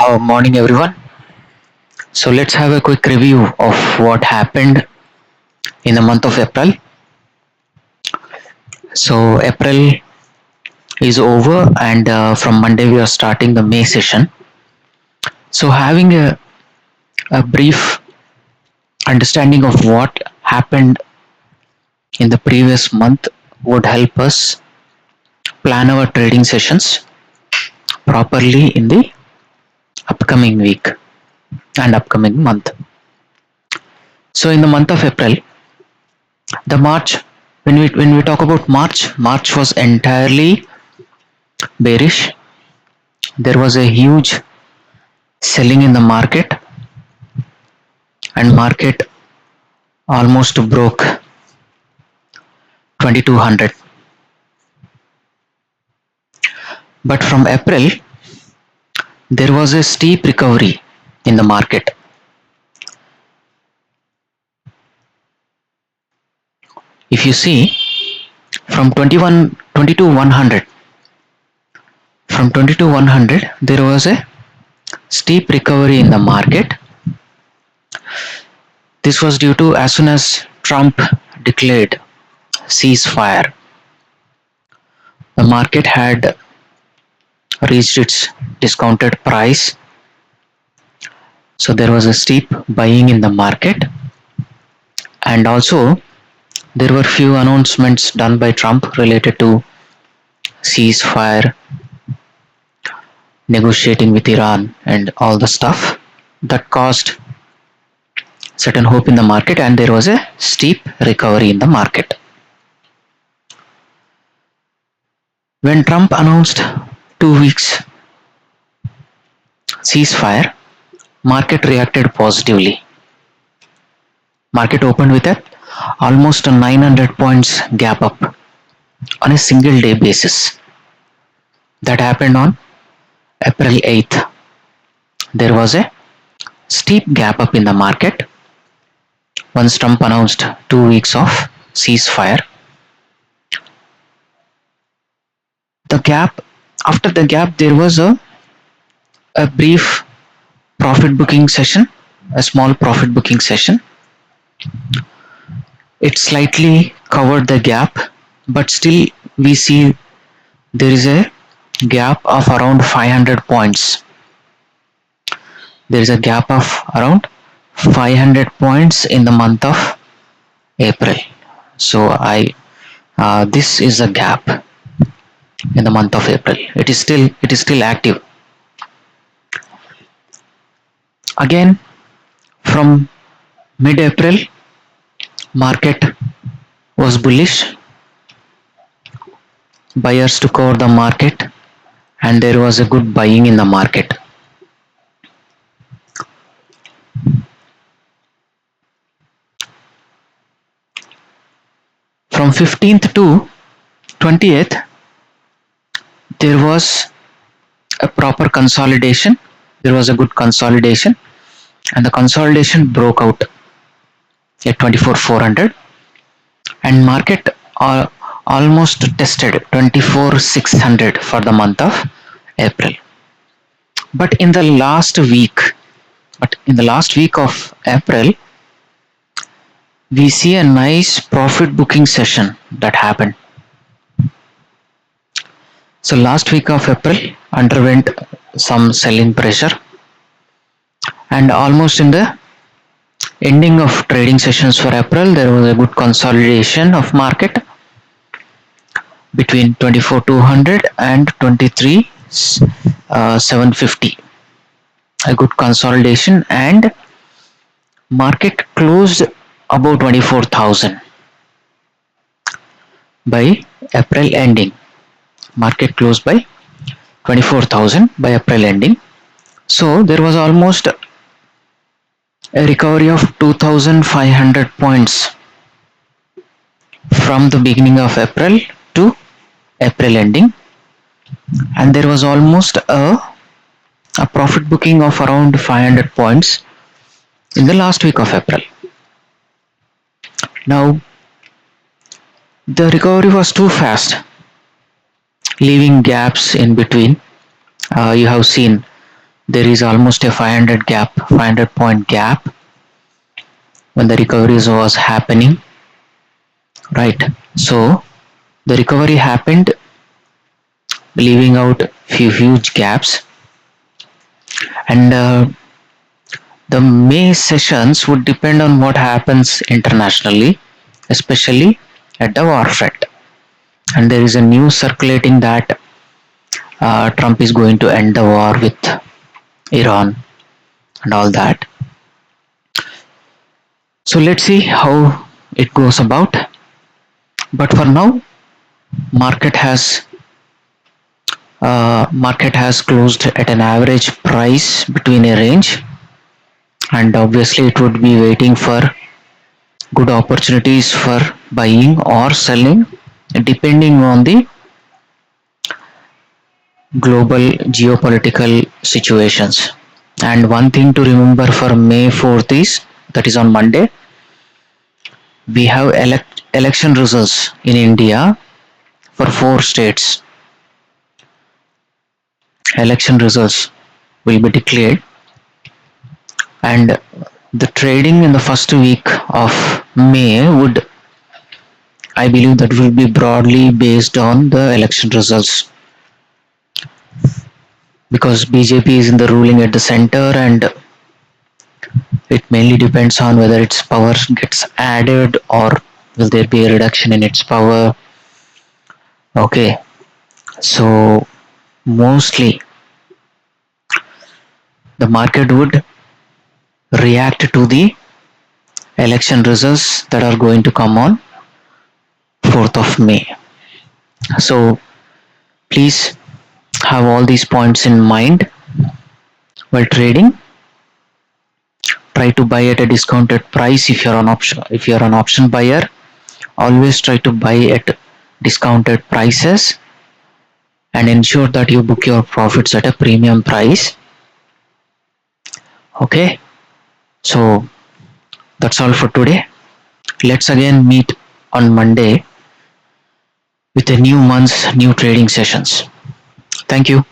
Morning, everyone. So let's have a quick review of what happened in the month of April. So April is over, and from Monday we are starting the May session. So having a brief understanding of what happened in the previous month would help us plan our trading sessions properly in the upcoming week and upcoming month. So in the month of April, the March, when we talk about March was entirely bearish. There was a huge selling in the market, and market almost broke 2200. But from April there was a steep recovery in the market. If you see, from 100, from 22 100 there was a steep recovery in the market. This was due to, as soon as Trump declared ceasefire, the market had reached its discounted price, so there was a steep buying in the market. And also there were few announcements done by Trump related to ceasefire, negotiating with Iran, and all the stuff that caused certain hope in the market, and there was a steep recovery in the market. When Trump announced 2 weeks ceasefire, market reacted positively. Market opened with a almost a 900 points gap up on a single day basis. That happened on April 8th. There was a steep gap up in the market once Trump announced 2 weeks of ceasefire. The gap, after the gap, there was a brief profit booking session, a small profit booking session. It slightly covered the gap, but still we see there is a gap of around 500 points. There is a gap of around 500 points in the month of April. So this is a gap in the month of April. It is still active. Again, from mid-April, market was bullish. Buyers took over the market, and there was a good buying in the market. From 15th to 20th, there was a proper consolidation. There was a good consolidation, and the consolidation broke out at 24,400, and market almost tested 24,600 for the month of April. But in the last week of April, we see a nice profit booking session that happened. So last week of April underwent some selling pressure, and almost in the ending of trading sessions for April, there was a good consolidation of market between 24,200 and 23,750. A good consolidation, and market closed above 24,000 by April ending. Market closed by 24,000 by April ending. So there was almost a recovery of 2,500 points from the beginning of April to April ending, and there was almost a profit booking of around 500 points in the last week of April. Now the recovery was too fast, leaving gaps in between. You have seen there is almost a 500 point gap when the recoveries was happening, right? So the recovery happened, leaving out few huge gaps, and the May sessions would depend on what happens internationally, especially at the war front. And there is a news circulating that Trump is going to end the war with Iran and all that. So let's see how it goes about. But for now, market has market has closed at an average price between a range, and obviously it would be waiting for good opportunities for buying or selling depending on the global geopolitical situations. And one thing to remember for May 4th is, that is on Monday, we have election results in India for four states. Election results will be declared, and the trading in the first week of May would, I believe, that will be broadly based on the election results, because BJP is in the ruling at the center, and it mainly depends on whether its power gets added or will there be a reduction in its power. Okay, so mostly the market would react to the election results that are going to come on 4th of May. So please have all these points in mind while trading. Try to buy at a discounted price if you're an option buyer. Always try to buy at discounted prices and ensure that you book your profits at a premium price. Okay, so that's all for today. Let's again meet on Monday with a new month's new trading sessions. Thank you.